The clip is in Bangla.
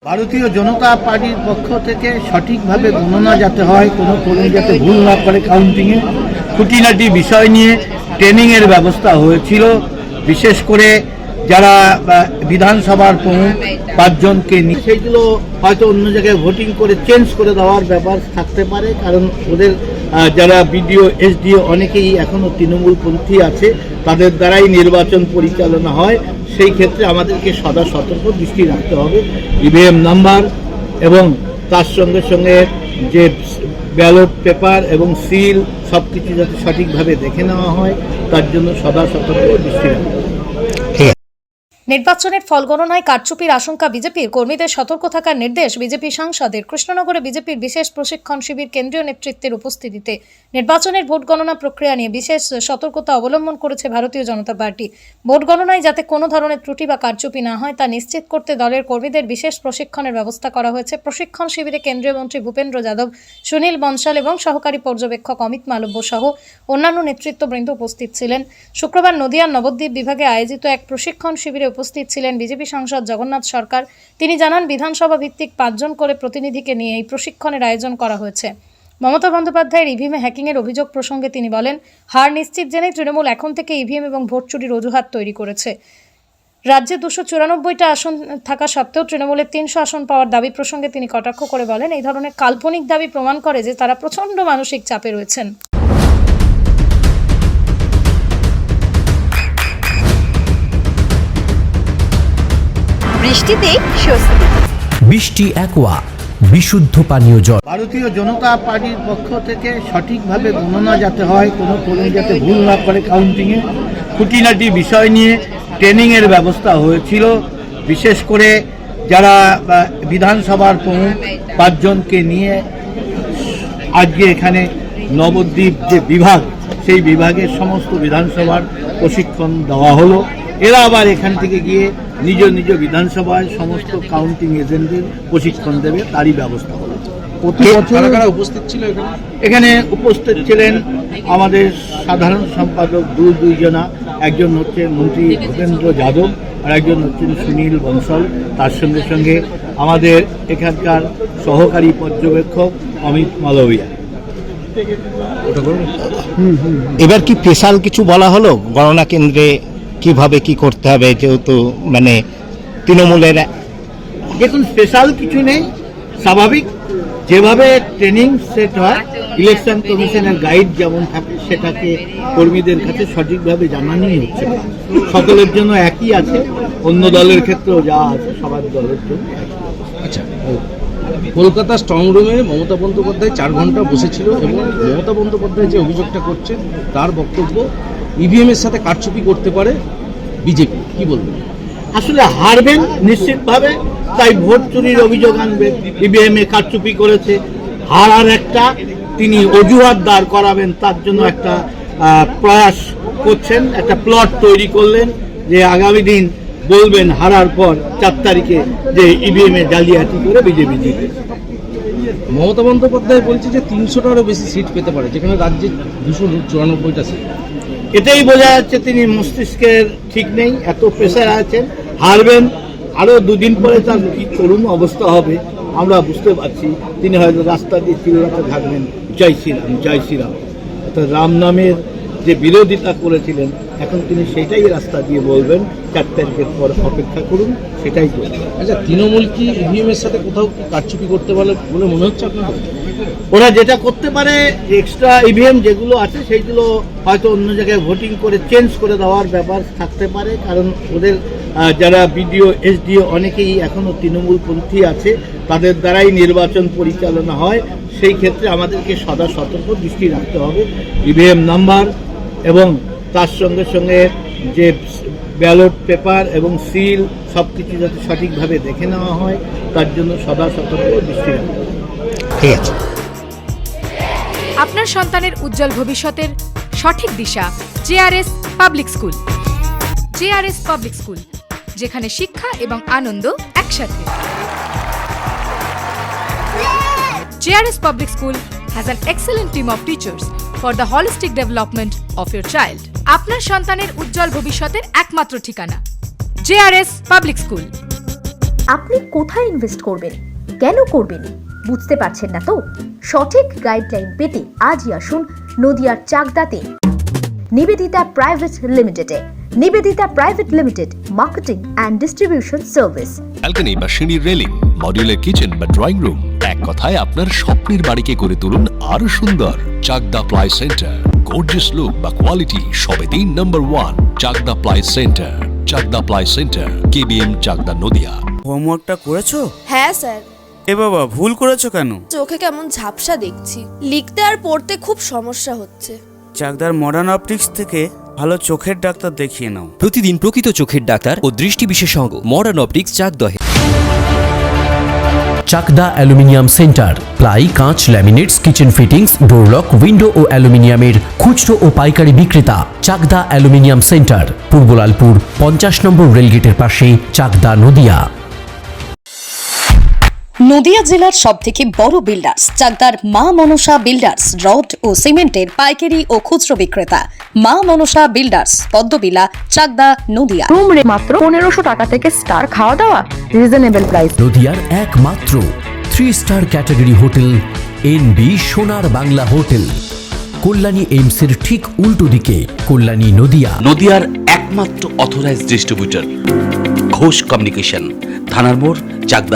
ভারতীয় জনতা পার্টির পক্ষ থেকে সঠিকভাবে গণনা যাতে হয়, কোনো কর্মী যাতে ভুল না করে কাউন্টিংয়ে, খুঁটিনাটি বিষয় নিয়ে ট্রেনিংয়ের ব্যবস্থা হয়েছিল। বিশেষ করে যারা বিধানসভার প্রমুখ 5 জনকে নিয়ে, সেইগুলো হয়তো অন্য জায়গায় ভোটিং করে চেঞ্জ করে দেওয়ার ব্যাপার থাকতে পারে, কারণ ওদের যারা বিডিও এসডিও অনেকেই এখনও তৃণমূলপন্থী আছে, তাদের দ্বারাই নির্বাচন পরিচালনা হয়। সেই ক্ষেত্রে আমাদেরকে সদা সতর্ক দৃষ্টি রাখতে হবে। ইভিএম নাম্বার এবং তার সঙ্গে সঙ্গে যে ব্যালট পেপার এবং সিল সব কিছু যাতে সঠিকভাবে দেখে নেওয়া হয়, তার জন্য সদা সতর্ক দৃষ্টি রাখতে হবে। নির্বাচনের ফল গণনায় কারচুপির আশঙ্কা বিজেপির, কর্মীদের সতর্ক থাকার নির্দেশ বিজেপি সাংসদের। কৃষ্ণনগরে বিজেপির বিশেষ প্রশিক্ষণ শিবির কেন্দ্রীয় নেতৃত্বের উপস্থিতিতে নির্বাচনের ভোট গণনা প্রক্রিয়া নিয়ে বিশেষ সতর্কতা অবলম্বন করেছে ভারতীয় জনতা পার্টি। ভোট গণনায় যাতে কোনো ধরনের ত্রুটি বা কারচুপি না হয় তা নিশ্চিত করতে দলের কর্মীদের বিশেষ প্রশিক্ষণের ব্যবস্থা করা হয়েছে। প্রশিক্ষণ শিবিরে কেন্দ্রীয় মন্ত্রী ভূপেন্দ্র যাদব, সুনীল বনসাল এবং সহকারী পর্যবেক্ষক অমিত মালব্য সহ অন্যান্য নেতৃত্ববৃন্দ উপস্থিত ছিলেন। শুক্রবার নদিয়ার নবদ্বীপ বিভাগে আয়োজিত এক প্রশিক্ষণ শিবিরে উপস্থিত ছিলেন বিজেপি সাংসদ জগন্নাথ সরকার। তিনি জানান, বিধানসভা ভিত্তিক 5 জন করে প্রতিনিধিকে নিয়ে এই প্রশিক্ষণের আয়োজন করা হয়েছে। মমতা বন্দ্যোপাধ্যায়ের ইভিএমে হ্যাকিংয়ের অভিযোগ প্রসঙ্গে তিনি বলেন, হার নিশ্চিত জেনে তৃণমূল এখন থেকে ইভিএম এবং ভোট চুরির অজুহাত তৈরি করেছে। রাজ্যে 294টা আসন থাকা সত্ত্বেও তৃণমূলের 300 আসন পাওয়ার দাবি প্রসঙ্গে তিনি কটাক্ষ করে বলেন, এই ধরনের কাল্পনিক দাবি প্রমাণ করে যে তারা প্রচণ্ড মানসিক চাপে রয়েছেন। বৃষ্টিতে স্বস্তি। বৃষ্টি অ্যাকোয়া বিশুদ্ধ পানীয় জল। ভারতীয় জনতা পার্টির পক্ষ থেকে সঠিকভাবে গণনা যাতে হয়, কোনো কর্মী যাতে ভুল না করে কাউন্টিংয়ে, খুঁটিনাটি বিষয় নিয়ে ট্রেনিংয়ের ব্যবস্থা হয়েছিল। বিশেষ করে যারা বিধানসভার প্রমুখ 5 জনকে নিয়ে আজকে এখানে নবদ্বীপ যে বিভাগ, সেই বিভাগের সমস্ত বিধানসভার প্রশিক্ষণ দেওয়া হলো। এরা আবার এখান থেকে গিয়ে নিজ নিজ বিধানসভায় সমস্ত কাউন্টিং এজেন্টদের প্রশিক্ষণ দেবে, তারই ব্যবস্থা হলো। উপস্থিত ছিল এখানে উপস্থিত ছিলেন আমাদের সাধারণ সম্পাদক দুজনা, একজন হচ্ছে মন্ত্রী ভূপেন্দ্র যাদব আর একজন হচ্ছেন সুনীল বনসাল, তার সঙ্গে সঙ্গে আমাদের এখানকার সহকারী পর্যবেক্ষক অমিত মালবিয়া। এবার কি স্পেশাল কিছু বলা হলো গণনা কেন্দ্রে কিভাবে কি করতে হবে, যেহেতু মানে তৃণমূলের? দেখুন, স্পেশাল কিছু নেই, স্বাভাবিক যেভাবে ট্রেনিং সেট হয়, ইলেকশন কমিশনের গাইড যেমন থাকে সেটাকে কর্মীদের কাছে সঠিকভাবে জানানোই হচ্ছে। সকলের জন্য একই আছে, অন্য দলের ক্ষেত্রেও যা আছে সবার দলের জন্য একই। আচ্ছা, কলকাতা স্ট্রং রুমে মমতা বন্দ্যোপাধ্যায় 4 ঘন্টা বসেছিল এবং মমতা বন্দ্যোপাধ্যায় যে অভিযোগটা করছেন তার বক্তব্য ইভিএম এর সাথে কারচুপি করতে পারে বিজেপি। কি বলবেন? আসলে হারবেন নিশ্চিতভাবে, তাই ভোট চুরির অভিযোগ আনবে, ইভিএম এ কারচুপি করেছে। হারার একটা তিনি অজুহাত দাঁড় করাবেন, তার জন্য একটা প্রয়াস করছেন, একটা প্লট তৈরি করলেন যে আগামী দিন বলবেন হারার পর 4 তারিখে যে ইভিএম এ জালিয়াতি করে বিজেপি জিতে। মমতা বন্দ্যোপাধ্যায় বলছে যে 300টারও বেশি সিট পেতে পারে, যেখানে রাজ্যে 294টা সিট। এটাই বোঝা যাচ্ছে তিনি মস্তিষ্কের ঠিক নেই, এত প্রেসার আছেন। হারবেন, আরও 2 দিন পরে তার কি করুণ অবস্থা হবে আমরা বুঝতে পারছি। তিনি হয়তো রাস্তা দিয়ে চিল্লাতে থাকবেন জয় শ্রীরাম জয় শ্রীরাম, অর্থাৎ রাম নামের যে বিরোধিতা করেছিলেন এখন তিনি সেটাই রাস্তা দিয়ে বলবেন। 4 তারিখের পর অপেক্ষা করুন, সেটাই করবেন। আচ্ছা, তৃণমূল কি ইভিএম এর সাথে কোথাও কি কারচুপি করতে পারে বলে মনে হচ্ছে আপনাদের? ওরা যেটা করতে পারে, এক্সট্রা ইভিএম যেগুলো আছে সেইগুলো হয়তো অন্য জায়গায় ভোটিং করে চেঞ্জ করে দেওয়ার ব্যাপার থাকতে পারে, কারণ ওদের যারা বিডিও এসডিও অনেকেই এখনও তৃণমূলপন্থী আছে, তাদের দ্বারাই নির্বাচন পরিচালনা হয়। সেই ক্ষেত্রে আমাদেরকে সদা সতর্ক দৃষ্টি রাখতে হবে। ইভিএম নাম্বার এবং তার সঙ্গে সঙ্গে যে ব্যালট পেপার এবং সিল সব কিছু যাতে সঠিকভাবে দেখে নেওয়া হয়, তার জন্য সদা সতর্ক দৃষ্টি রাখতে হবে। ঠিক আছে। আপনার সন্তানের উজ্জ্বল ভবিষ্যতের সঠিক দিশা JRS public school. JRS public school, যেখানে শিক্ষা এবং আনন্দ একসাথে। JRS public school has an excellent team of teachers for the holistic development of your child. আপনার সন্তানের উজ্জ্বল ভবিষ্যতের একমাত্র ঠিকানা জেআরএস পাবলিক স্কুল। আপনি কোথায় ইনভেস্ট করবেন, কেন করবেন, বুঝতে পারছেন না তো? সঠিক গাইডলাইন পেতে আজই আসুন নদিয়ার চাকদাতে নিবেদিতা প্রাইভেট লিমিটেডে। Nivedita private limited, marketing and distribution service. Balcony বা সিঁড়ির রেলিং, মডিউলার কিচেন বা ড্রয়িং রুম, এক কথায় আপনার স্বপ্নের বাড়িকে করে তুলুন আরো সুন্দর। Chakdah ply centre, gorgeous look বা কোয়ালিটি সবে 3 number 1 Chakdah ply centre. Chakdah ply centre, KBM, Chakdah, Nadia. হোমওয়ার্কটা করেছো? হ্যাঁ স্যার। এ বাবা, ভুল করেছো কেন? চোখে কেমন ঝাপসা দেখছি, লিখতে আর পড়তে খুব সমস্যা হচ্ছে। চাকদার মডার্ন অপটিক্স থেকে ভালো চোখের ডাক্তার দেখিয়ে নাও। প্রতিদিন প্রকৃত চোখের ডাক্তার ও দৃষ্টি বিশেষজ্ঞ মডার্ন অপটিক্স চাকদহে। চাকদা অ্যালুমিনিয়াম সেন্টার, প্লাই, কাঁচ, laminates, kitchen fittings, door lock, window ও অ্যালুমিনিয়ামের খুচরো ও পাইকারি বিক্রেতা। চাকদা অ্যালুমিনিয়াম সেন্টার, পূর্ব লালপুর 50 নম্বর রেলগেটের পাশে, চাকদা, নদিয়া। নদিয়া জেলার সবথেকে বড় বিল্ডার্স চাকদার মা মনসা বিল্ডার্স, রড ও সিমেন্টের পাইকারি ও খুচরো বিক্রেতা। মা মনসা বিল্ডার্স, পদ্মবিলা, চাকদা, নদিয়া। রুম রে মাত্র 1500 টাকা থেকে স্টার, খাওয়া দাওয়া রিজনেবল প্রাইস। নদিয়ার একমাত্র 3 স্টার ক্যাটাগরি হোটেল এনবি সোনার বাংলা হোটেল, কল্যাণী এইমসের ঠিক উল্টো দিকে, কল্যাণী, নদিয়া। নদিয়ার একমাত্র অথরাইজড ডিস্ট্রিবিউটর ঘোষ কমিউনিকেশন, থানার মোড়, চাকদা,